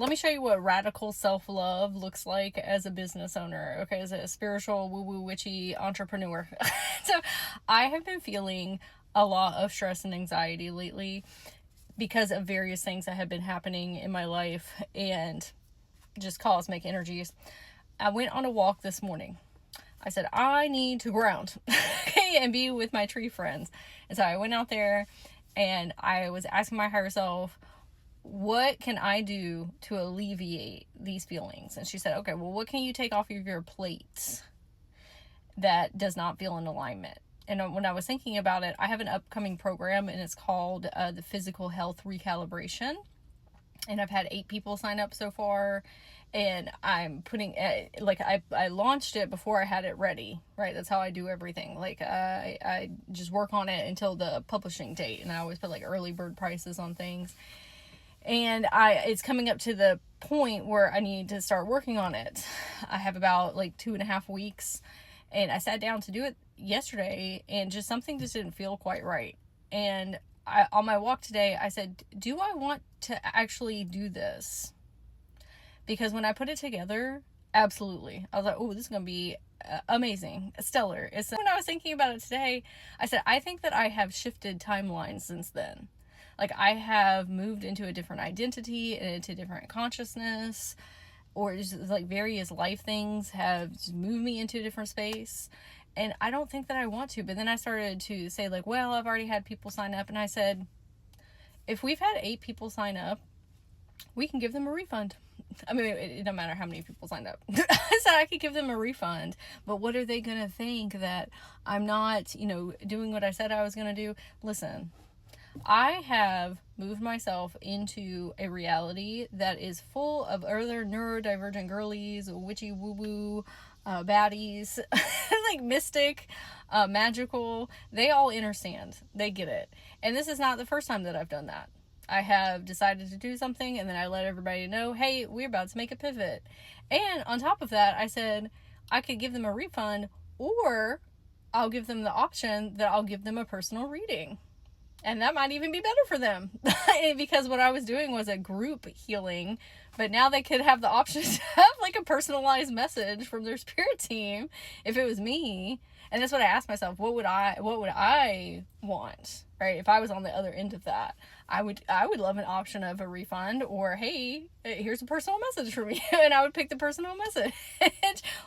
let me show you what radical self-love looks like as a business owner, okay, as a spiritual woo-woo witchy entrepreneur. So I have been feeling a lot of stress and anxiety lately because of various things that have been happening in my life and just cosmic energies. I went on a walk this morning. I said, I need to ground, okay, and be with my tree friends. And so I went out there and I was asking my higher self, what can I do to alleviate these feelings? And she said, okay, well, what can you take off of your plate that does not feel in alignment? And when I was thinking about it, I have an upcoming program and it's called the Physical Health Recalibration. And I've had 8 people sign up so far. And I'm putting, I launched it before I had it ready, right? That's how I do everything. Like, I just work on it until the publishing date. And I always put like early bird prices on things. And it's coming up to the point where I need to start working on it. I have about like 2.5 weeks. And I sat down to do it yesterday and just something just didn't feel quite right. And on my walk today, I said, do I want to actually do this? Because when I put it together, absolutely. I was like, oh, this is going to be amazing, stellar. When I was thinking about it today, I said, I think that I have shifted timelines since then. Like, I have moved into a different identity and into different consciousness, or just like various life things have just moved me into a different space. And I don't think that I want to. But then I started to say, like, well, I've already had people sign up. And I said, if we've had 8 people sign up, we can give them a refund. I mean, it don't matter how many people signed up. I said I could give them a refund, but what are they going to think, that I'm not, doing what I said I was going to do? Listen, I have moved myself into a reality that is full of other neurodivergent girlies, witchy woo-woo, baddies, like mystic, magical. They all understand. They get it. And this is not the first time that I've done that. I have decided to do something and then I let everybody know, hey, we're about to make a pivot. And on top of that, I said I could give them a refund, or I'll give them the option that I'll give them a personal reading. And that might even be better for them because what I was doing was a group healing, but now they could have the option to have like a personalized message from their spirit team if it was me. And that's what I asked myself, what would I want, right? If I was on the other end of that, I would love an option of a refund, or, hey, here's a personal message for me. And I would pick the personal message,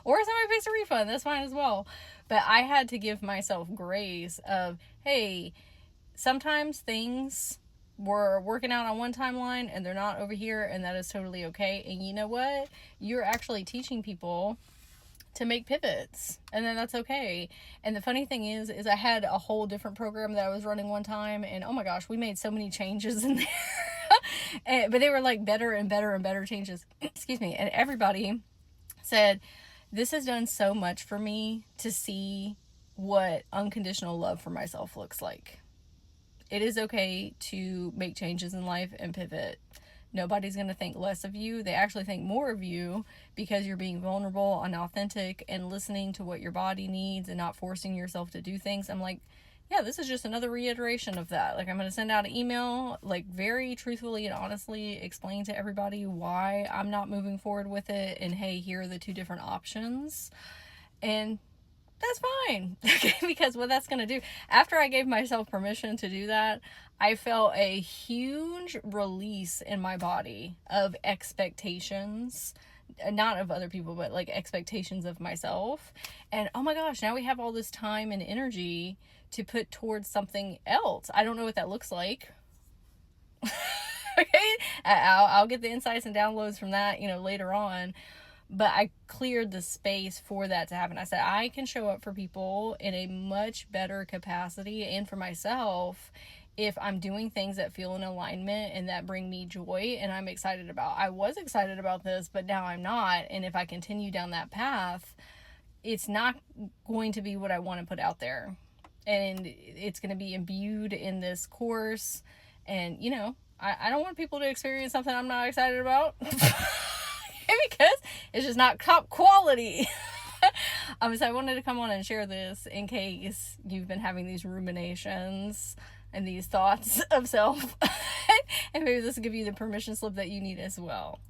or somebody picks a refund. That's fine as well. But I had to give myself grace of, hey, sometimes things were working out on one timeline and they're not over here, and that is totally okay. And you know what? You're actually teaching people to make pivots, and then that's okay. And the funny thing is I had a whole different program that I was running one time, and oh my gosh, we made so many changes in there. But they were like better and better and better changes. Excuse me. And everybody said, this has done so much for me to see what unconditional love for myself looks like. It is okay to make changes in life and pivot. Nobody's going to think less of you. They actually think more of you because you're being vulnerable and authentic and listening to what your body needs and not forcing yourself to do things. I'm like, yeah, this is just another reiteration of that. Like, I'm going to send out an email, like, very truthfully and honestly explain to everybody why I'm not moving forward with it. And hey, here are the 2 different options. And that's fine. Because what that's going to do, after I gave myself permission to do that, I felt a huge release in my body of expectations, not of other people, but like expectations of myself. And oh my gosh, now we have all this time and energy to put towards something else. I don't know what that looks like. Okay. I'll get the insights and downloads from that, later on. But I cleared the space for that to happen. I said, I can show up for people in a much better capacity and for myself if I'm doing things that feel in alignment and that bring me joy and I'm excited about. I was excited about this, but now I'm not. And if I continue down that path, it's not going to be what I want to put out there. And it's going to be imbued in this course. And, I don't want people to experience something I'm not excited about. Because it's just not top quality. So I wanted to come on and share this in case you've been having these ruminations and these thoughts of self. And maybe this will give you the permission slip that you need as well.